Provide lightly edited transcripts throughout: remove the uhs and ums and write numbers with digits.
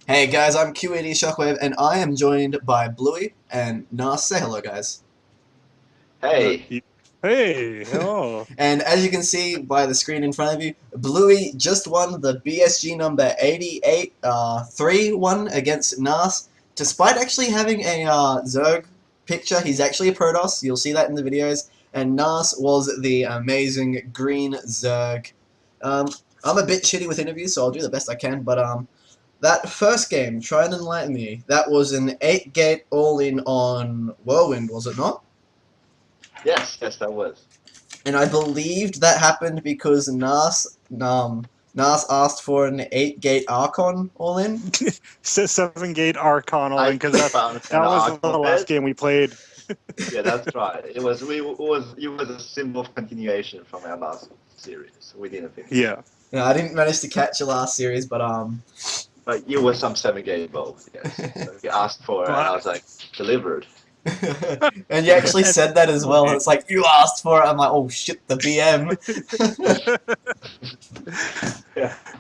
Hey guys, I'm QED Shockwave, and I am joined by Bluey and Nas. Say hello, guys. Hey, Hey, hello. And as you can see by the screen in front of you, Bluey just won the BSG number 88 3-1 against Nas. Despite actually having a Zerg picture, he's actually a Protoss. You'll see that in the videos. And Nas was the amazing green Zerg. Um, I'm a bit shitty with interviews, so I'll do the best I can. But that first game, try and enlighten me. That was an 8-gate all-in on Whirlwind, was it not? yes, that was. And I believed that happened because Nas asked for an 8-gate Archon all-in. 7-gate Archon, I because that found an was the arc last it. game we played. Yeah, that's right. It was a simple continuation from our last series. We didn't think. Yeah. No, I didn't manage to catch your last series, but But it was some 7-game both. Yes. So he asked for it, and I was like, delivered. and you actually said that as well. It's like, you asked for it. I'm like, oh shit, the BM.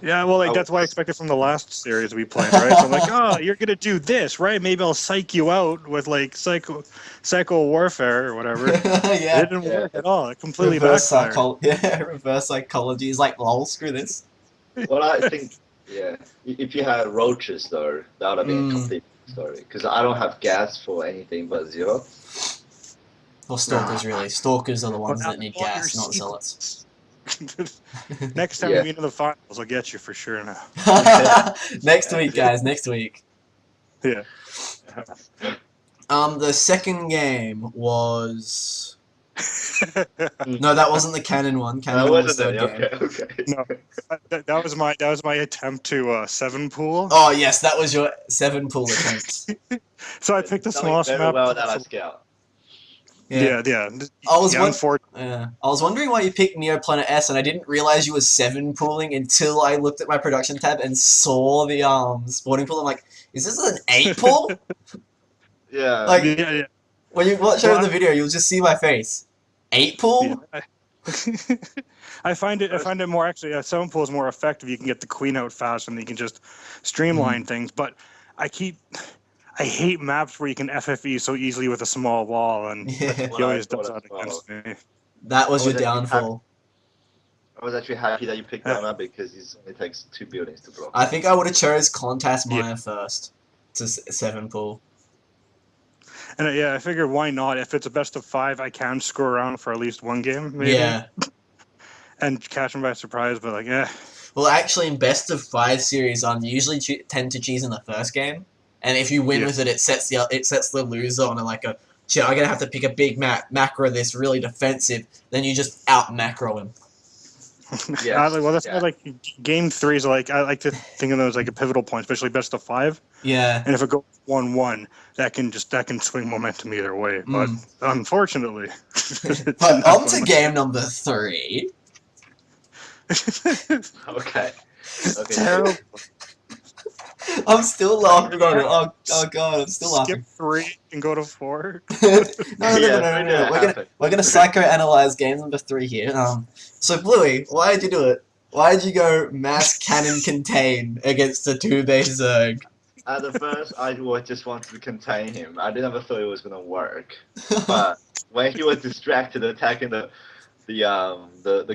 Yeah, well, that's what I expected from the last series we played, right? So I'm like, oh, you're gonna do this, right? Maybe I'll psych you out with like psycho warfare or whatever. Yeah. It didn't work at all. It completely Reverse backfired. yeah, reverse psychology is like, lol, screw this. Well, I think, yeah, if you had roaches though, that would have been a complete story. Because I don't have gas for anything but zero. Or stalkers, really. Stalkers are the ones Well, that need all your gas, not zealots. Next time Yeah. we meet in the finals, I'll get you for sure now. Next week, guys. Next week. Yeah. The second game was no, that wasn't the Cannon one. Cannon That one was wasn't third it. game. Okay. No, that was my attempt to 7 pool. Oh yes, that was your 7 pool attempt. So I picked the Selling smallest very map. well that I scout. Yeah. I was Unfortunately. I was wondering why you picked Neoplanet S, and I didn't realize you were 7 pooling until I looked at my production tab and saw the spawning pool. I'm like, is this an 8 pool? Yeah. Like Yeah. when you watch over the video, you'll just see my face. 8 pool? Yeah. I find it more actually. 7 pool is more effective. You can get the queen out fast, and you can just streamline things. But I hate maps where you can FFE so easily with a small wall, and Yeah. he always does that against me. That was I your was actually downfall. I was actually happy that you picked that up because it only takes 2 buildings to block. I think I would have chose Clontas Maya first to 7 pool. And I figured why not? If it's a best of 5, I can screw around for at least one game, maybe. Yeah. And catch them by surprise, but like, yeah. Well, actually, in best of 5 series, I usually tend to choose in the first game, and if you win with it, it sets the loser on a shit. I'm gonna have to pick a big macro this really defensive. Then you just out macro him. Yes. Well, that's why like game 3 is like I like to think of those like a pivotal point, especially best of 5. Yeah. And if it goes 1-1, that can swing momentum either way. But unfortunately, But on to game number 3. Okay. Terrible. I'm still laughing on it. Oh god, I'm still laughing. Skip 3 and go to 4. No. Yeah, We're gonna psychoanalyze game number 3 here. So Bluey, why did you do it? Why did you go mass cannon contain against the 2-base Zerg? At the first, I just wanted to contain him. I never thought it was gonna work. But when he was distracted attacking the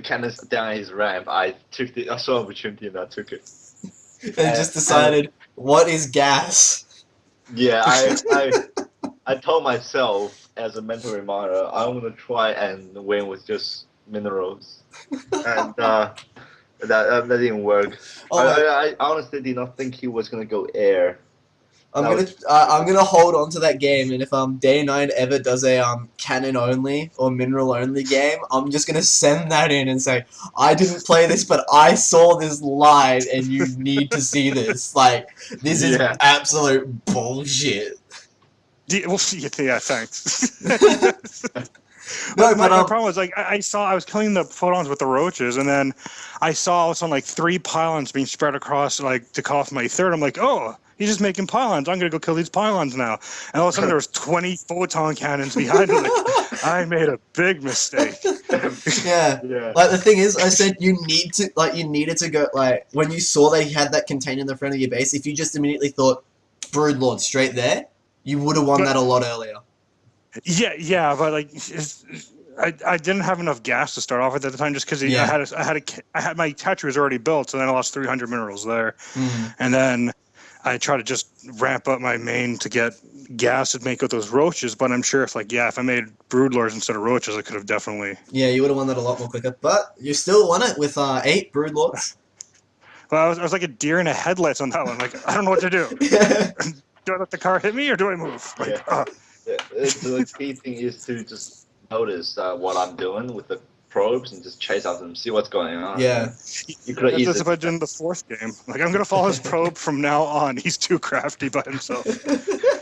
cannons down his ramp, I saw an opportunity and I took it. And just decided, what is gas? Yeah, I told myself as a mental reminder, I'm gonna try and win with just minerals, and that didn't work. I honestly did not think he was gonna go air. I'm gonna hold on to that game, and if Day 9 ever does a cannon only or mineral only game, I'm just gonna send that in and say, I didn't play this, but I saw this live, and you need to see this. Like, this is absolute bullshit. We'll see. Yeah, thanks. No, my but problem was like I was killing the photons with the roaches, and then I saw also like 3 pylons being spread across like to call off my third. I'm like, oh, he's just making pylons. I'm gonna go kill these pylons now. And all of a sudden there was 20 photon cannons behind him. Like, I made a big mistake. Yeah. Yeah. Like the thing is, I said you needed to go like when you saw they had that container in the front of your base. If you just immediately thought Broodlord straight there, you would have won But- that a lot earlier. Yeah, but like I didn't have enough gas to start off with at the time, just because Yeah. I had my catcher was already built, so then I lost 300 minerals there, and then I tried to just ramp up my main to get gas to make out those roaches. But I'm sure if I made broodlords instead of roaches, I could have definitely. Yeah, you would have won that a lot more quicker. But you still won it with 8 Broodlords. Well, I was like a deer in a headlights on that one. Like I don't know what to do. Do I let the car hit me or do I move? Like, Yeah. The key thing is to just notice what I'm doing with the probes and just chase after them, see what's going on. Yeah. You could have that's easily. if I did in the 4th game. Like I'm gonna follow his probe from now on. He's too crafty by himself.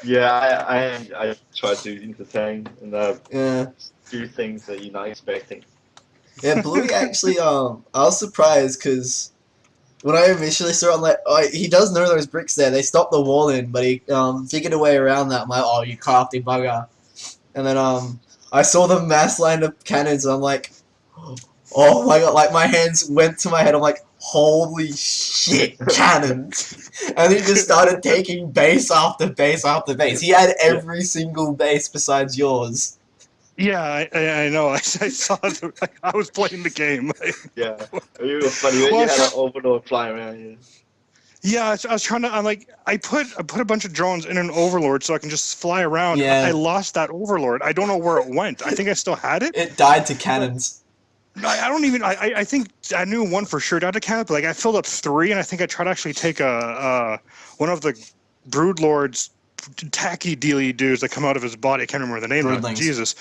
Yeah, I try to entertain and Yeah. do things that you're not expecting. Yeah, Bluey actually, I was surprised because when I initially saw it, I'm like, oh, he does know those bricks there. They stopped the wall in, but he figured a way around that. I'm like, oh, you crafty bugger. And then I saw the mass line of cannons, and I'm like, oh my god, like my hands went to my head. I'm like, holy shit, cannons. And he just started taking base after base after base. He had every single base besides yours. Yeah, I know. I saw. I was playing the game. Yeah, you were funny. Well, You had an overlord flying around here. Yeah, I was trying to. I put a bunch of drones in an overlord so I can just fly around. Yeah. I lost that overlord. I don't know where it went. I think I still had it. It died to cannons. I don't even. I think I knew one for sure died to cannon, but like I filled up 3, and I think I tried to actually take one of the broodlords tacky dealy dudes that come out of his body. I can't remember the name of it. Broodlings. Jesus.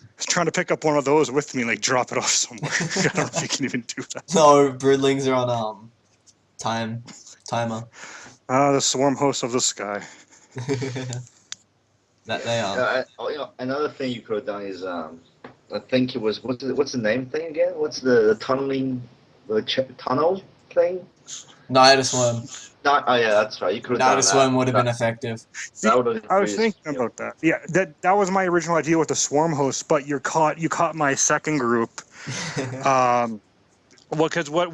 I was trying to pick up one of those with me and like drop it off somewhere. I don't know if you can even do that. No, broodlings are on timer. The swarm host of the sky. That they are. Another thing you could have done is I think it was what's the name thing again? What's the tunneling tunnel thing? Nidus Worm. Oh yeah, that's right. You could have done Nidus that. Worm would have been effective. That would have I was thinking about that. Yeah, that was my original idea with the swarm host, but you caught my second group. Because what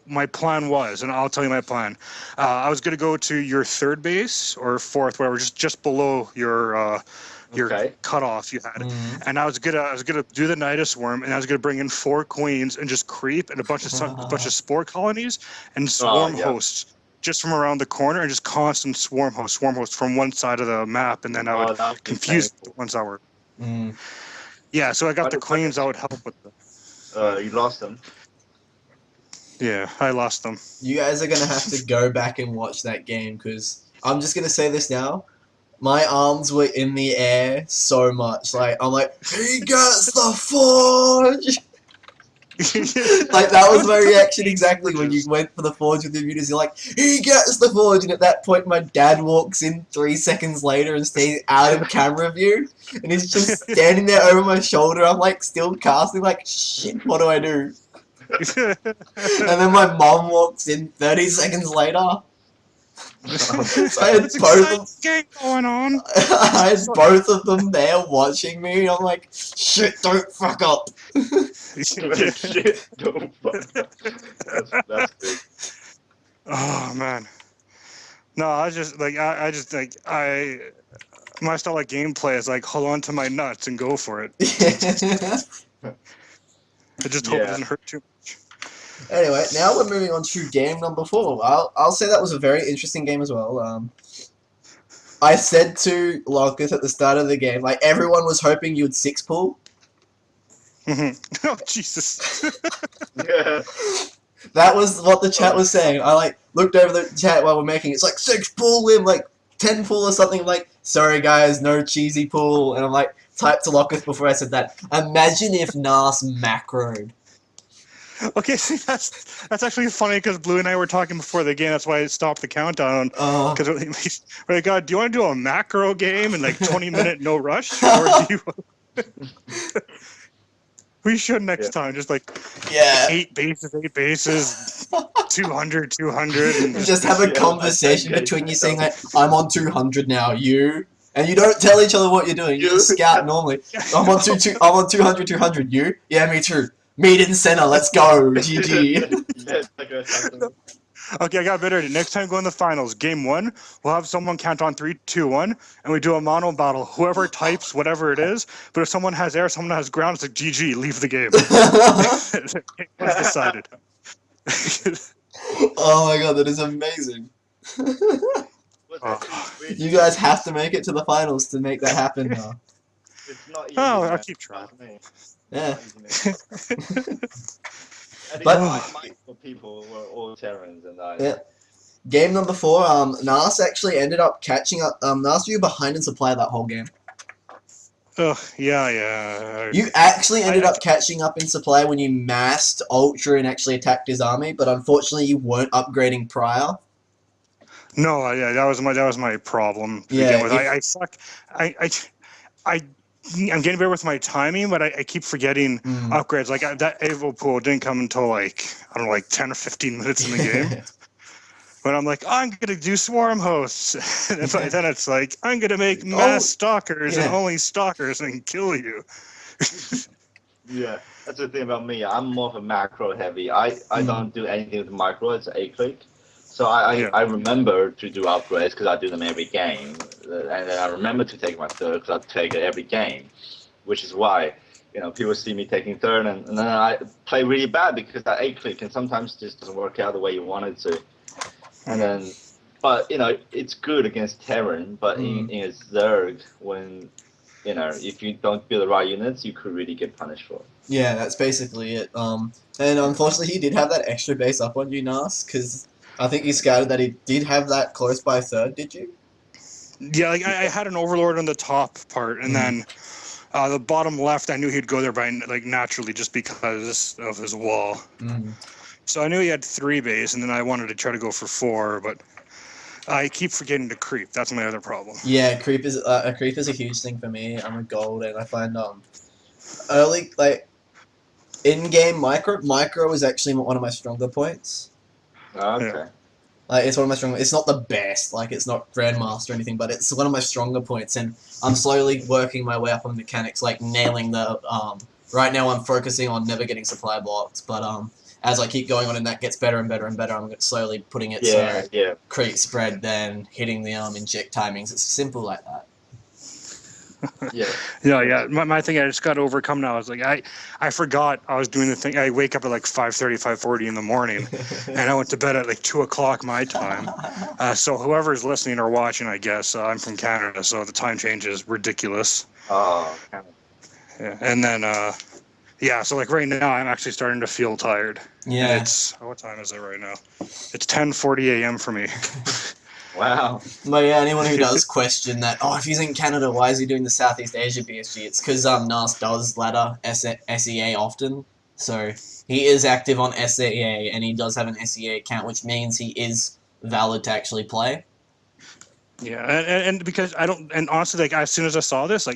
my plan was, and I'll tell you my plan. I was going to go to your 3rd base or 4th, whatever, just below your cutoff you had, and I was gonna do the Nidus Worm, and I was gonna bring in 4 queens and just creep and a bunch of spore colonies and swarm hosts just from around the corner, and just constant swarm hosts from one side of the map, and then I would confuse the ones that were. Yeah, so I got the queens. I would help with them. You lost them. Yeah, I lost them. You guys are going to have to go back and watch that game because I'm just going to say this now. My arms were in the air so much. Like, I'm like, he gets the forge! Like, that was my reaction exactly when you went for the forge with the mutas. You're like, he gets the forge! And at that point, my dad walks in 3 seconds later and stays out of camera view. And he's just standing there over my shoulder. I'm like, still casting, like, shit, what do I do? And then my mom walks in 30 seconds later. So I had both of game going on. I had both of them there watching me. I'm like, shit, don't fuck up. Shit, don't fuck up. That's good. Oh man. No, I just like my style of gameplay is like hold on to my nuts and go for it. I just hope it doesn't hurt too much. Anyway, now we're moving on to game number 4. I'll say that was a very interesting game as well. I said to Locus at the start of the game, like, everyone was hoping you'd 6-pull. Oh, Jesus. Yeah. That was what the chat was saying. I, like, looked over the chat while we're making it. It's like, 6-pull him, like, 10-pull or something. I'm like, sorry, guys, no cheesy pull. And I'm like, typed to Locus before I said that. Imagine if Nas macroed. Okay, see, that's actually funny because Blue and I were talking before the game. That's why I stopped the countdown. Because we're like, God, do you want to do a macro game in like 20-minute no rush, or do you? We should next time, just like 8 bases, 200, and just have a conversation between you saying like, I'm on 200 now, you, And you don't tell each other what you're doing. You just scout normally. I'm on 200, 200. You? Yeah, me too. Meet in center. Let's go. GG. Yes, like something. Okay, I got a better idea. Next time go in the finals, game 1, we'll have someone count on 3, 2, 1, and we do a mono battle. Whoever types whatever it is, but if someone has air, someone has ground, it's like GG, leave the game. It's decided. Oh my god, that is amazing. What's actually You guys have to make it to the finals to make that happen now. It's not easy. Oh, I'll man. keep trying. Trust me. Yeah. It's not easy, man. I think But- my people were all Terrans and I. Yeah. Game number 4, Nas actually ended up catching up. Nas, you were behind in supply that whole game. Oh, yeah. You actually ended up catching up in supply when you massed Ultra and actually attacked his army, but unfortunately you weren't upgrading prior. No, yeah, that was my problem. To Yeah, begin with. I suck. I'm getting better with my timing, but I keep forgetting upgrades. Like that Evo pool didn't come until like 10 or 15 minutes in the game. But I'm like, I'm gonna do swarm hosts, and then it's like I'm gonna make mass stalkers and only stalkers and kill you. Yeah, that's the thing about me. I'm more of a macro heavy. I don't do anything with micro. It's a click. So I remember to do upgrades because I do them every game, and then I remember to take my third because I take it every game, which is why people see me taking third, and then I play really bad because that 8-click and sometimes just doesn't work out the way you want it to, and then, but it's good against Terran, but in a Zerg when if you don't build the right units, you could really get punished for it. Yeah, that's basically it. And unfortunately he did have that extra base up on you, Nas, because I think you scouted that he did have that close by third, did you? Yeah, like I had an overlord on the top part, and then the bottom left, I knew he'd go there by naturally just because of his wall. So I knew he had 3 base, and then I wanted to try to go for 4, but I keep forgetting to creep. That's my other problem. Yeah, creep is a huge thing for me. I'm a gold, and I find early in-game micro is actually one of my stronger points. Okay. Yeah. It's one of my stronger. It's not the best, it's not Grandmaster or anything, but it's one of my stronger points, and I'm slowly working my way up on mechanics, nailing the. Right now, I'm focusing on never getting supply blocked, but as I keep going on and that gets better and better and better, I'm slowly putting it so creep spread, then hitting the inject timings. It's simple like that. Yeah. My thing, I just got to overcome now. I was like, I forgot I was doing the thing. I wake up at 5:30, 5:40 in the morning, and I went to bed at 2 o'clock my time. So whoever's listening or watching, I guess I'm from Canada, so the time change is ridiculous. Oh. Yeah, and then so right now I'm actually starting to feel tired. Yeah. And it's what time is it right now? It's 10:40 a.m. for me. Wow. But yeah, anyone who does question that, if he's in Canada, why is he doing the Southeast Asia BSG? It's because Nas does ladder SEA often, so he is active on SEA, and he does have an SEA account, which means he is valid to actually play. Yeah, and because I don't, and honestly, as soon as I saw this,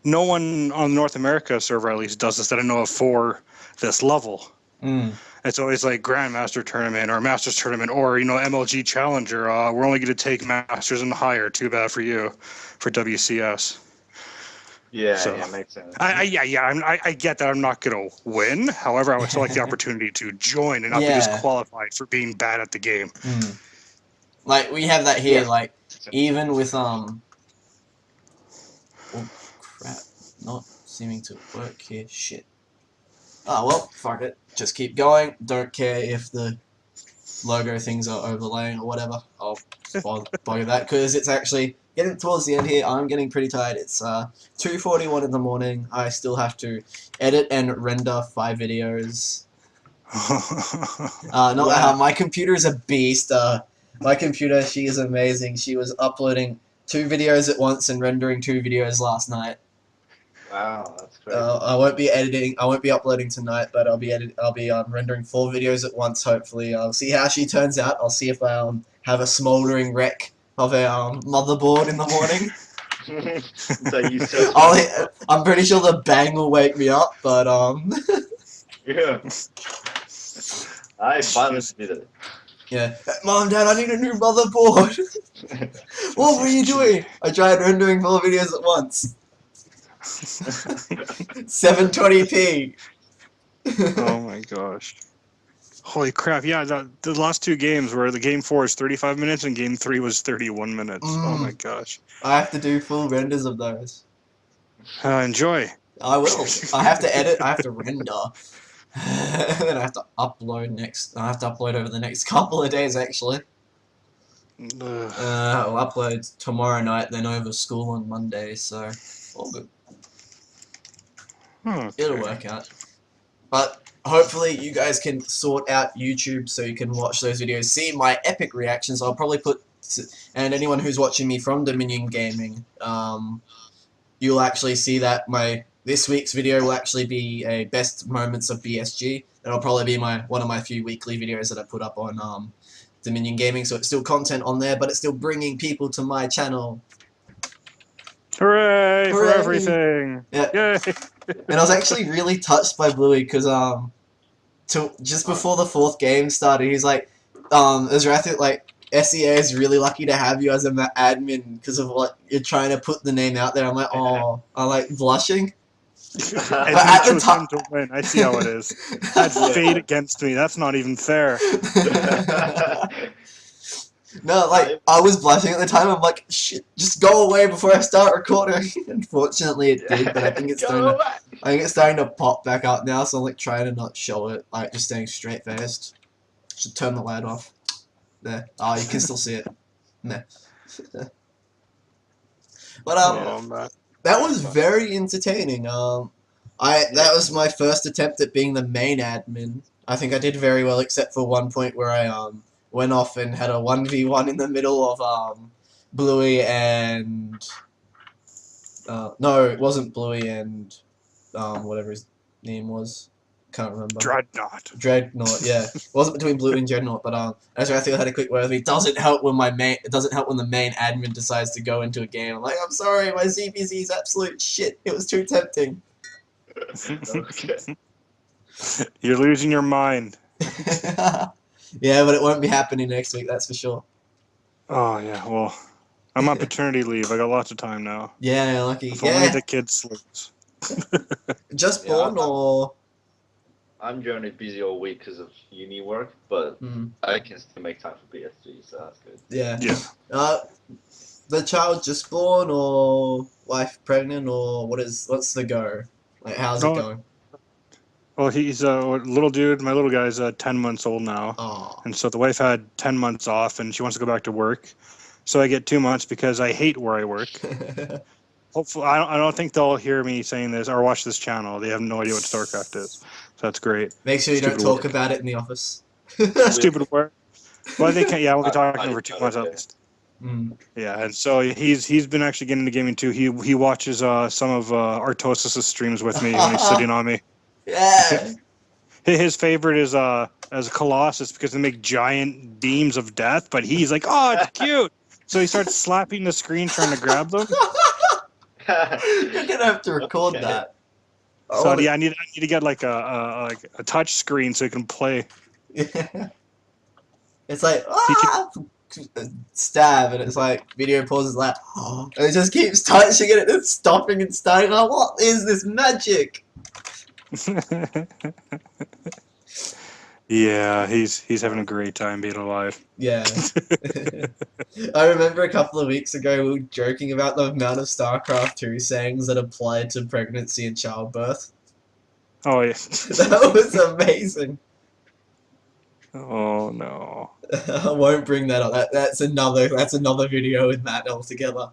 no one on North America server at least does this that I know of for this level. It's always Grandmaster tournament or Masters tournament or MLG Challenger. We're only going to take Masters and higher. Too bad for you, for WCS. Yeah, makes sense. I get that I'm not going to win. However, I would still like the opportunity to join and not be disqualified for being bad at the game. We have that here. Even with oh crap, not seeming to work here. Shit. Oh well, fuck it. Just keep going. Don't care if the logo things are overlaying or whatever. I'll bother that because it's actually getting towards the end here. I'm getting pretty tired. It's 2:41 in the morning. I still have to edit and render 5 videos. My computer is a beast. My computer, she is amazing. She was uploading 2 videos at once and rendering 2 videos last night. Wow, that's great. I won't be editing. I won't be uploading tonight, but I'll be rendering 4 videos at once. Hopefully, I'll see how she turns out. I'll see if I have a smoldering wreck of a motherboard in the morning. I'm pretty sure the bang will wake me up, but Yeah. I finally did it. Yeah. Mom, Dad, I need a new motherboard. What were you doing? I tried rendering 4 videos at once. 720p. Oh my gosh. Holy crap, yeah, the last 2 games were the game 4 is 35 minutes and game 3 was 31 minutes. Oh my gosh. I have to do full renders of those. Enjoy. I will. I have to edit, I have to render. And then I have to upload next. I have to upload over the next couple of days, actually. I'll upload tomorrow night, then over school on Monday, so all good. Okay. It'll work out. But hopefully you guys can sort out YouTube so you can watch those videos, see my epic reactions. I'll probably put, and anyone who's watching me from Dominion Gaming, you'll actually see that this week's video will actually be a best moments of BSG. That'll probably be one of my few weekly videos that I put up on Dominion Gaming. So it's still content on there, but it's still bringing people to my channel. Hooray, for Hooray. everything! Yeah. Yay! And I was actually really touched by Bluey because just before the 4th game started, he's like, Azrathi, like, SEA is really lucky to have you as an admin because of what you're trying to put the name out there. I'm like, oh, I'm like blushing. And at you the chose top- him to win. I see how it is. That's fate against me. That's not even fair. No, like, I was blushing at the time. I'm like, shit, just go away before I start recording. Unfortunately, it did, but I think it's starting to pop back up now, so I'm like trying to not show it, like just staying straight faced. Should turn the light off. There. Oh, you can still see it. Nah. But that was very entertaining. That was my first attempt at being the main admin. I think I did very well, except for one point where I went off and had a 1v1 in the middle of Bluey and no, it wasn't Bluey and whatever his name was. Can't remember. Dreadnought, yeah. It wasn't between Blue and Dreadnought, but as I think I had a quick word with me. It doesn't help when the main admin decides to go into a game. I'm like, I'm sorry, my ZPZ is absolute shit. It was too tempting. Okay. You're losing your mind. Yeah, but it won't be happening next week, that's for sure. Oh yeah, well, I'm on paternity leave. I got lots of time now. Yeah, lucky. If only the kid sleeps. Just born or? I'm generally busy all week because of uni work, but I can still make time for BSG, so that's good. Yeah. Yeah. The child just born or wife pregnant or what's the go? Like, how's it going? Well, he's a little dude. My little guy's 10 months old now. Oh. And so the wife had 10 months off and she wants to go back to work. So I get 2 months because I hate where I work. Hopefully, I don't think they'll hear me saying this or watch this channel. They have no idea what StarCraft is. So that's great. Make sure you Stupid don't talk work. about it in the office. Stupid work. Well, they can't. Yeah, we'll be talking for 2 months at least. Yeah, and so he's been actually getting into gaming too. He watches some of Artosis' streams with me when he's sitting on me. Yeah. His favorite is as a Colossus because they make giant beams of death, but he's like, oh, it's cute. So he starts slapping the screen trying to grab them. You're gonna have to record that. So yeah, I need to get like a touch screen so he can play. Yeah. It's like stab, and it's like video pauses like, and it just keeps touching it and stopping and starting. Like, what is this magic? Yeah, he's having a great time being alive. Yeah. I remember a couple of weeks ago we were joking about the amount of StarCraft 2 sayings that applied to pregnancy and childbirth. Oh yeah. That was amazing. Oh no. I won't bring that up. That's another video with that altogether.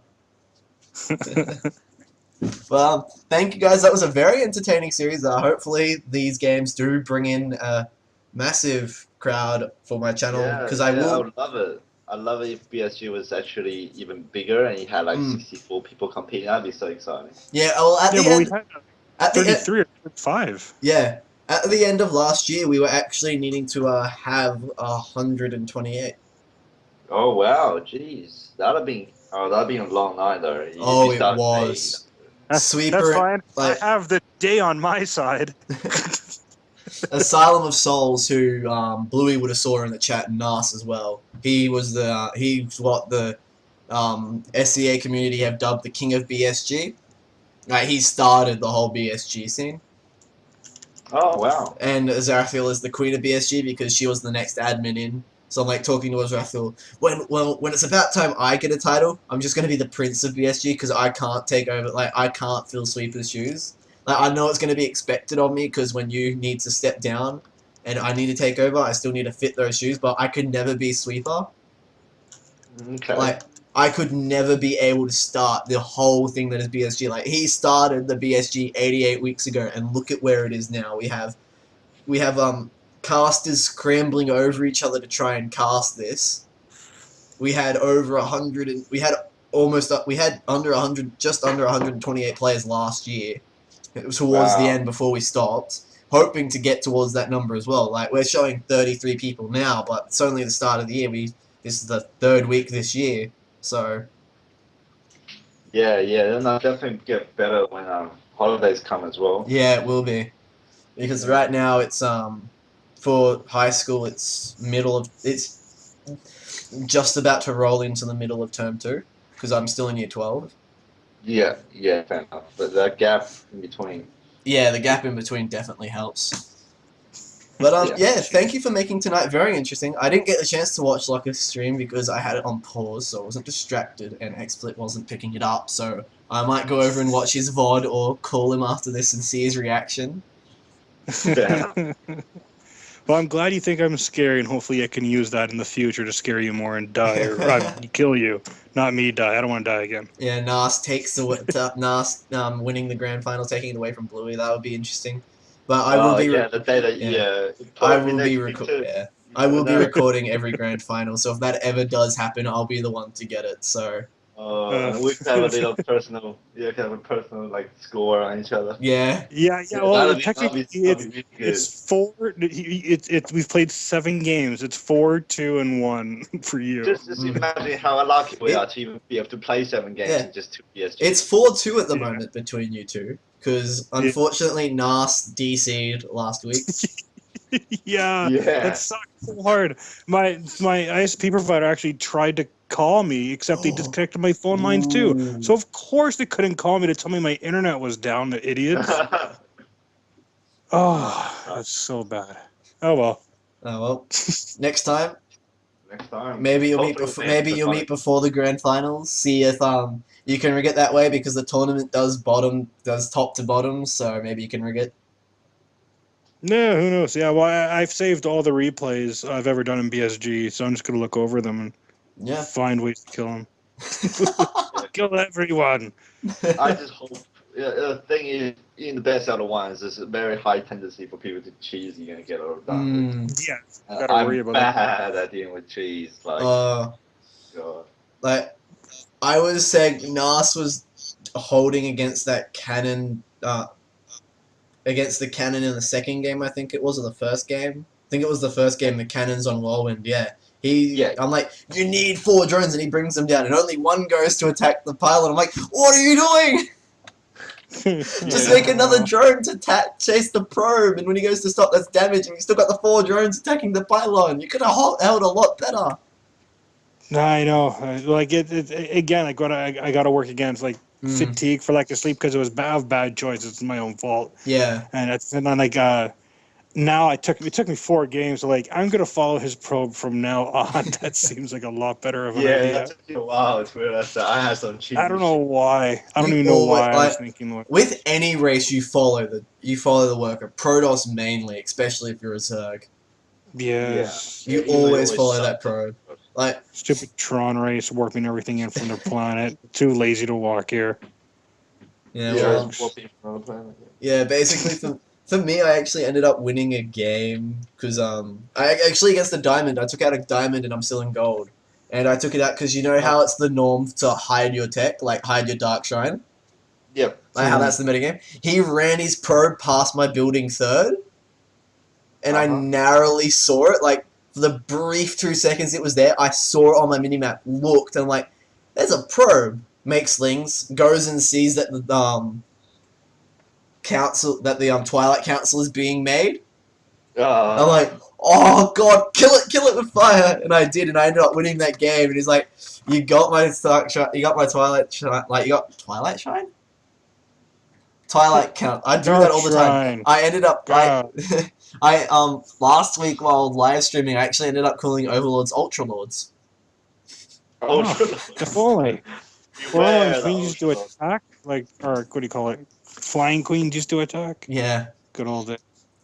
Well, thank you guys. That was a very entertaining series. Hopefully these games do bring in a massive crowd for my channel because I would love it. I'd love it if BSG was actually even bigger and you had like 64 people competing. That'd be so exciting. Yeah. Well, at the end, at 33 or 35. Yeah. At the end of last year, we were actually needing to have 128. Oh wow, jeez, that'd been a long night though. It was. Sweeper. That's fine. Like, I have the day on my side. Asylum of Souls, who Bluey would have saw in the chat, and Nas as well. He's what the SCA community have dubbed the King of BSG. Like, he started the whole BSG scene. Oh wow. And Azarathil is the queen of BSG because she was the next admin in. So I'm like talking to Azarathil. When it's about time I get a title, I'm just gonna be the prince of BSG because I can't take over. Like, I can't fill Sweeper's shoes. Like, I know it's gonna be expected of me because when you need to step down and I need to take over, I still need to fit those shoes. But I could never be Sweeper. Okay. Like, I could never be able to start the whole thing that is BSG. Like, he started the BSG 88 weeks ago, and look at where it is now. We have casters scrambling over each other to try and cast this. We had over 100, and we had under 100, just under 128 players last year. It was towards the end before we stopped, hoping to get towards that number as well. Like, we're showing 33 people now, but it's only the start of the year. This is the third week this year, so. Yeah, then I'll definitely get better when holidays come as well. Yeah, it will be, because right now it's for high school it's just about to roll into the middle of term 2 because I'm still in year 12. Yeah, fair enough. But that gap in between. Yeah, the gap in between definitely helps. But yeah, thank you for making tonight very interesting. I didn't get the chance to watch like a stream because I had it on pause, so I wasn't distracted, and XSplit wasn't picking it up. So I might go over and watch his VOD or call him after this and see his reaction. Yeah. Well, I'm glad you think I'm scary, and hopefully I can use that in the future to scare you more and die, or kill you. Not me die. I don't want to die again. Yeah, Nas winning the grand final, taking it away from Bluey. That would be interesting. But I will be. The day that I will be I will be recording every grand final. So if that ever does happen, I'll be the one to get it. So. We can have a little personal, like score on each other. Yeah. Well, technically, it's 4. We've played 7 games. It's 4, 2, and 1 for you. Just imagine how lucky we are to even be able to play 7 games in just 2 BSG. It's 4-2 at the moment between you two, because unfortunately Nas DC'd last week. That sucked so hard. My ISP provider actually tried to call me, except they disconnected my phone lines too. So of course they couldn't call me to tell me my internet was down, the idiots. That's so bad. Oh well. Next time. Maybe you'll meet before the grand finals. See if you can rig it that way, because the tournament does top to bottom, so maybe you can rig it. No, who knows? Yeah, well, I've saved all the replays I've ever done in BSG, so I'm just gonna look over them and find ways to kill them. Kill everyone. I just hope. The thing is, in the best out of ones, there's a very high tendency for people to cheese. You're gonna get all done. Yeah, gotta worry about that. I'm bad at dealing with cheese. God. Like, I was saying, Nas was holding against that cannon. Against the cannon in the second game, I think it was, or the first game. I think it was the first game, the cannons on Whirlwind, I'm like, you need 4 drones, and he brings them down, and only 1 goes to attack the pylon. I'm like, what are you doing? Just make another drone to chase the probe, and when he goes to stop, that's damage, and you still got the 4 drones attacking the pylon. You could have held a lot better. I know. Like, again, I gotta work against, like, fatigue for lack of sleep, because it was bad choices. It's my own fault. Yeah. And then like now it took me 4 games. So like, I'm gonna follow his probe from now on. That seems like a lot better of an idea. It took me a while to realize that I had some cheese. I don't know why. I don't even know why I was thinking. With any race, you follow the worker. Protoss mainly, especially if you're a Zerg. You always follow that probe. Like, stupid Tron race, warping everything in from their planet. Too lazy to walk here. Basically for me, I actually ended up winning a game because I actually, against the diamond, I took out a diamond and I'm still in gold, and I took it out because you know how it's the norm to hide your tech, like hide your dark shrine. Yep. Like how that's the metagame. He ran his probe past my building 3rd, and I narrowly saw it. Like, for the brief 2 seconds it was there, I saw it on my minimap, looked, and I'm like, there's a probe. Makes slings, goes and sees that the Twilight Council is being made, I'm like, oh god, kill it with fire, and I did, and I ended up winning that game. And he's like, you got my Stark Shine, you got my Twilight Shine, like you got Twilight Shine, Twilight count. I do that all the time. Shrine. I ended up, God. I last week while live streaming, I actually ended up calling Overlords Ultra Lords. If only. Beware Well, the queen used to Ultra. attack, like, or what do you call it? Flying queen used to attack. Yeah. Good old days.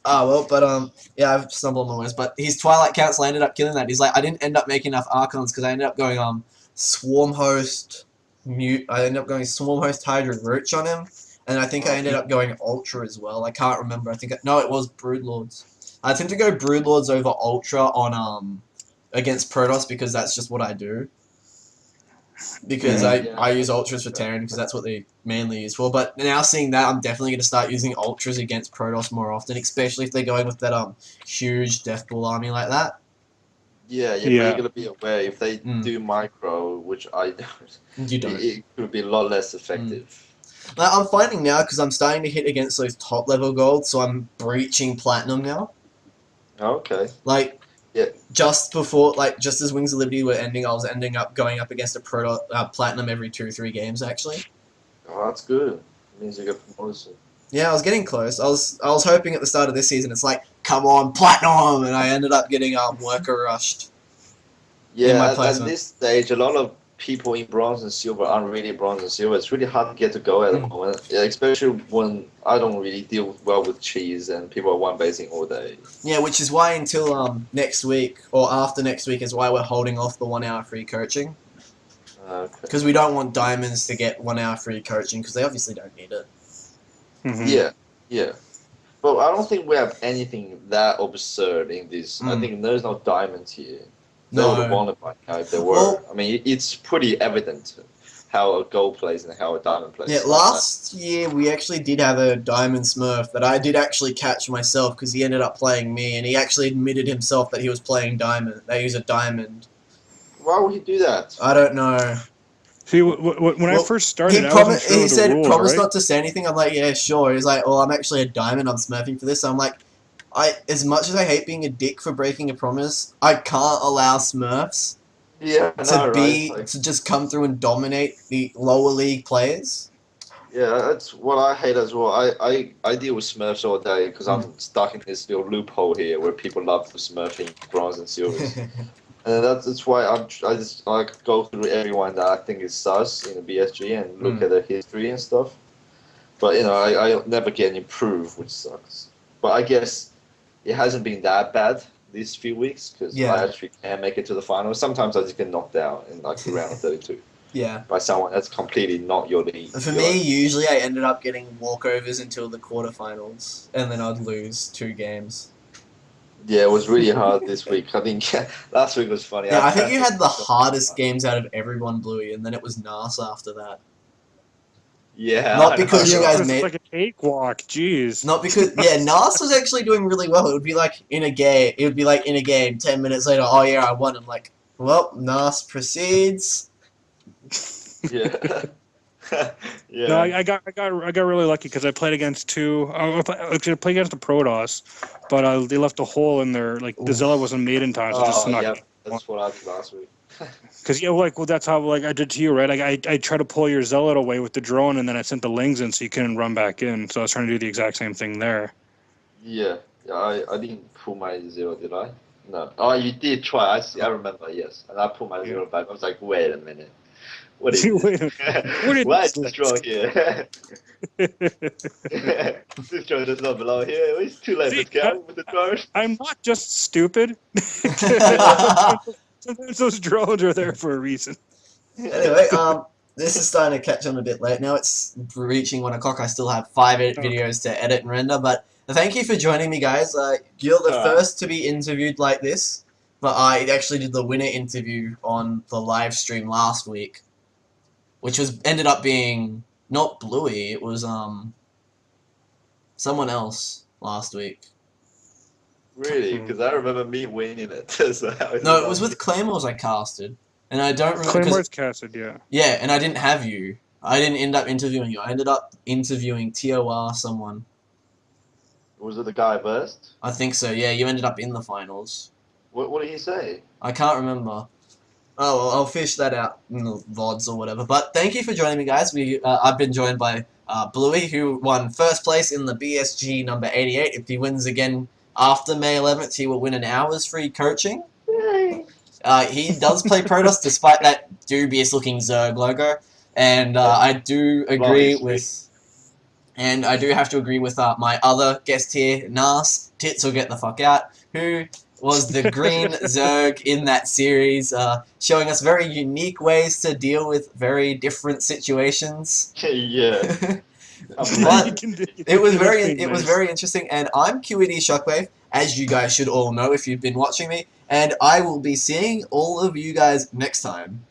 Ah, well, but yeah, I've stumbled on my words. But his Twilight Council ended up killing that. He's like, I didn't end up making enough Archons because I ended up going Swarm Host Mute. I ended up going Swarm Host Hydra Roach on him, and I think I ended up going Ultra as well. I can't remember. I think no, it was Broodlords. I tend to go Broodlords over Ultra on against Protoss because that's just what I do. Because I use Ultras for Terran because that's what they mainly use for. But now seeing that, I'm definitely going to start using Ultras against Protoss more often, especially if they're going with that huge Death Ball army like that. Yeah, but you're gonna be aware if they do micro, which I don't. You don't. It could be a lot less effective. Like, I'm finding now because I'm starting to hit against those top level golds, so I'm breaching platinum now. Okay. Like, yeah. Just before, like, just as Wings of Liberty were ending, I was ending up going up against a platinum every 2-3 games actually. Oh, that's good. It means you get promoted. Yeah, I was getting close. I was hoping at the start of this season, it's like, come on, platinum, and I ended up getting worker rushed. Yeah, at this stage, a lot of people in bronze and silver aren't really bronze and silver. It's really hard to get to go at the moment, especially when I don't really deal well with cheese and people are one basing all day. Yeah, which is why until next week or after next week is why we're holding off the 1 hour free coaching. Because we don't want diamonds to get 1 hour free coaching because they obviously don't need it. Yeah. But I don't think we have anything that absurd in this. I think there's no diamonds here. They would have won it by now if there were. Well, I mean, it's pretty evident how a gold plays and how a diamond plays. Yeah, last year we actually did have a diamond smurf that I did actually catch myself because he ended up playing me, and he actually admitted himself that he was playing diamond. That he was a diamond. Why would he do that? I don't know. See, when I first started, he said, promise not to say anything. I'm like, yeah, sure. He's like, well, I'm actually a diamond. I'm smurfing for this. So I'm like, as much as I hate being a dick for breaking a promise, I can't allow smurfs to just come through and dominate the lower league players. Yeah, that's what I hate as well. I deal with smurfs all day because I'm stuck in this little loophole here where people love smurfing bronze and silvers. And that's why I just go through everyone that I think is sus in the BSG and look at their history and stuff. But I never get any proof, which sucks. But I guess it hasn't been that bad these few weeks because I actually can make it to the finals. Sometimes I just get knocked out in like round 32. Yeah. By someone that's completely not your league. For me, usually I ended up getting walkovers until the quarterfinals, and then I'd lose 2 games. Yeah, it was really hard this week. I think last week was funny. Yeah, I think you had the hardest games out of everyone, Bluey, and then it was NAS after that. Yeah. Not because you guys made like a cakewalk, jeez. Not because NAS was actually doing really well. It would be like in a game. 10 minutes later. Oh yeah, I won. I'm like, well, NAS proceeds. Yeah. Yeah. No, I got really lucky because I played against I played against the Protoss, but they left a hole in there. Like the Zella wasn't made in time, so just snuck. Yeah, that's what I did last week. Because that's how I did to you, right? I tried to pull your Zealot away with the drone, and then I sent the Lings in so you couldn't run back in. So I was trying to do the exact same thing there. Yeah, I didn't pull my 0, did I? No. Oh, you did try. I remember. Yes, and I pulled my 0 back. I was like, wait a minute. What is why is this drone here? This drone does not belong here. It's too late to go with the drone. I'm not just stupid. Sometimes those drones are there for a reason. Anyway, this is starting to catch on a bit late now. It's reaching 1 o'clock. I still have 5 videos to edit and render, but thank you for joining me, guys. You're the first to be interviewed like this, but I actually did the winner interview on the live stream last week, which ended up being not Bluey. It was someone else last week. Really? Because I remember me winning it. No, it was with Claymores I casted, and I don't remember. Claymores casted, yeah. Yeah, and I didn't have you. I didn't end up interviewing you. I ended up interviewing TOR someone. Was it the guy burst? I think so. Yeah, you ended up in the finals. What did he say? I can't remember. Oh, well, I'll fish that out in the VODs or whatever. But thank you for joining me, guys. I've been joined by Bluey, who won first place in the BSG number 88. If he wins again after May 11th, he will win an hour's free coaching. Yay. He does play Protoss despite that dubious-looking Zerg logo. And I do agree with... And I do have to agree with my other guest here, Nas, Tits will get the fuck out, who was the green Zerg in that series, showing us very unique ways to deal with very different situations. Yeah. But it was very interesting, and I'm QED Shockwave, as you guys should all know if you've been watching me, and I will be seeing all of you guys next time.